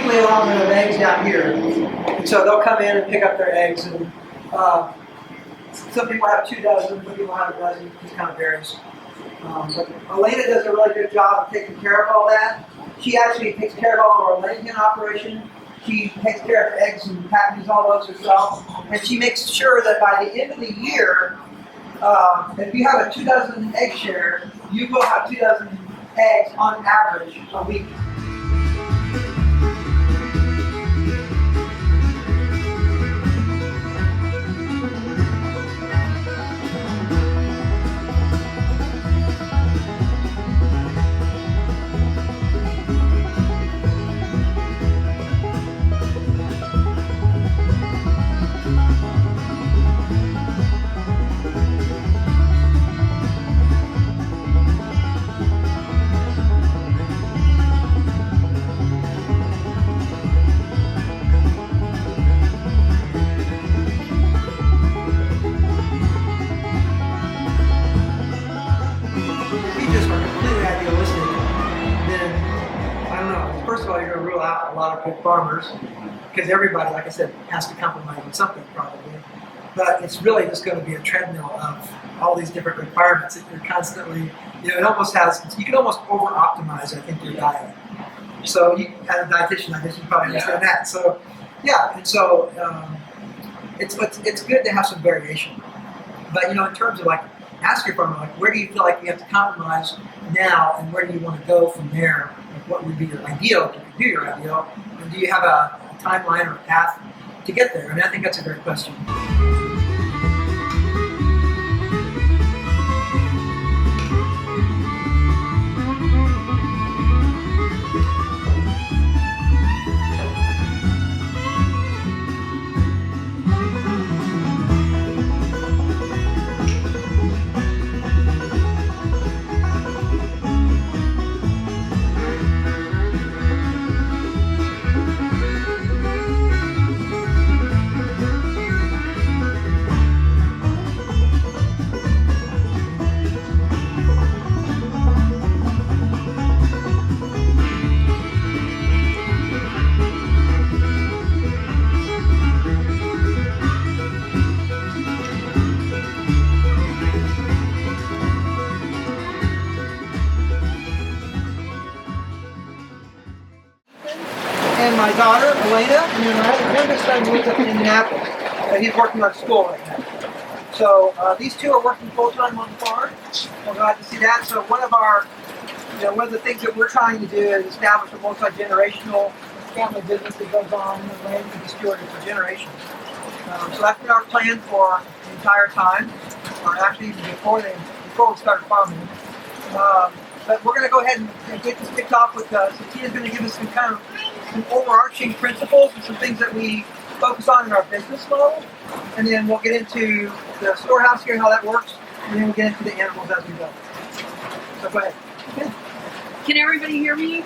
basically allotment of eggs down here. And so they'll come in and pick up their eggs. And some people have 2 dozen, some people have a dozen. It just kind of varies. But Elena does a really good job of taking care of all that. She actually takes care of all of our laying hen operation. She takes care of eggs and packages all those herself. And she makes sure that by the end of the year, if you have a 2 dozen egg share, you will have 2 dozen eggs on average a week. First of all, you're going to rule out a lot of good farmers because everybody, like I said, has to compromise on something probably. But it's really just going to be a treadmill of all these different requirements that you're constantly, it almost has, you can almost over-optimize, I think, your diet. So, as a dietitian, I guess you probably understand that. So, yeah, and so it's good to have some variation. But, in terms of ask your farmer, where do you feel like you have to compromise now and where do you want to go from there? What would be your ideal if you could do your ideal? And do you have a timeline or a path to get there? And I think that's a great question. And my daughter, Elena, and then my youngest son lives up in Indianapolis. He's working on school right now. So these two are working full-time on the farm. We're glad to see that. So one of the things that we're trying to do is establish a multi-generational family business that goes on and the land can be stewarded for generations. So that's been our plan for the entire time, or actually even before we started farming. But we're going to go ahead and get this kicked off with, Tina's going to give us some overarching principles and some things that we focus on in our business model. And then we'll get into the storehouse here and how that works. And then we'll get into the animals as we go. So go ahead. Okay. Can everybody hear me?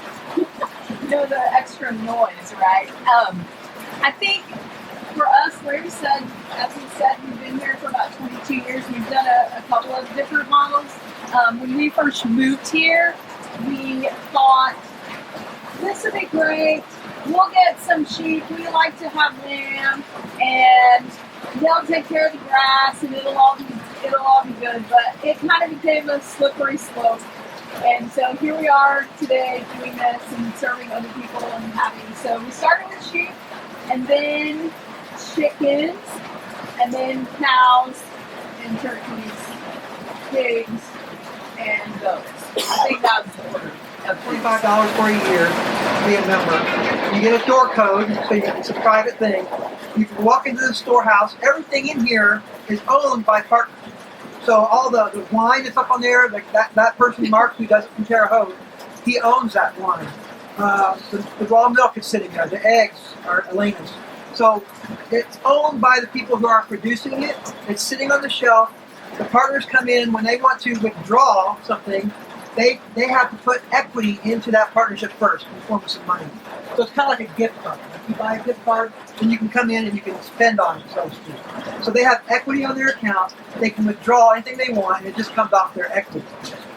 The extra noise, right? I think for us, Larry said, as we said, we've been here for about 22 years. We've done a couple of different models. When we first moved here, we thought, this would be great. We'll get some sheep. We like to have lamb, and they'll take care of the grass, and it'll all be good. But it kind of became a slippery slope, and so here we are today doing this and serving other people and having. So we started with sheep, and then chickens, and then cows and turkeys, pigs, and goats. I think that was the order. $25 for a year to be a member. You get a door code, so it's a private thing. You can walk into the storehouse. Everything in here is owned by partners. So all the wine that's up on there, like that person Mark who does it from Terre Haute, he owns that wine. The raw milk is sitting there. The eggs are Elena's. So it's owned by the people who are producing it. It's sitting on the shelf. The partners come in when they want to withdraw something. They have to put equity into that partnership first in the form of some money. So it's kind of like a gift card. If you buy a gift card, then you can come in and you can spend on it, so to speak. So they have equity on their account. They can withdraw anything they want, and it just comes off their equity.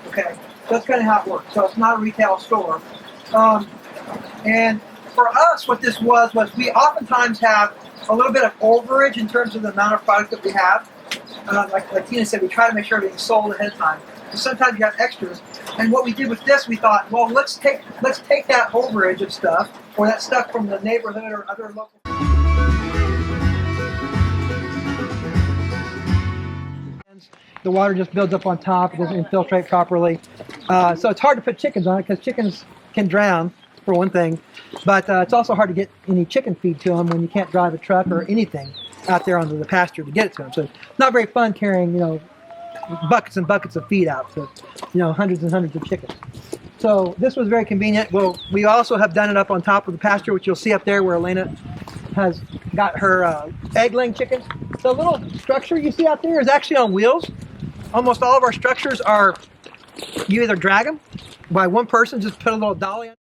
Okay, so that's kind of how it works. So it's not a retail store. And for us, what this was we oftentimes have a little bit of overage in terms of the amount of product that we have. Like Tina said, we try to make sure everything's sold ahead of time. So sometimes you have extras. And what we did with this, we thought, well, let's take that overage of stuff, or that stuff from the neighborhood or other local. The water just builds up on top. It doesn't infiltrate properly. So it's hard to put chickens on it because chickens can drown, for one thing. But it's also hard to get any chicken feed to them when you can't drive a truck or anything out there onto the pasture to get it to them. So it's not very fun carrying, buckets and buckets of feed out to, hundreds and hundreds of chickens. So this was very convenient. Well, we also have done it up on top of the pasture, which you'll see up there where Elena has got her egg-laying chickens. The little structure you see out there is actually on wheels. Almost all of our structures are, you either drag them by one person, just put a little dolly on.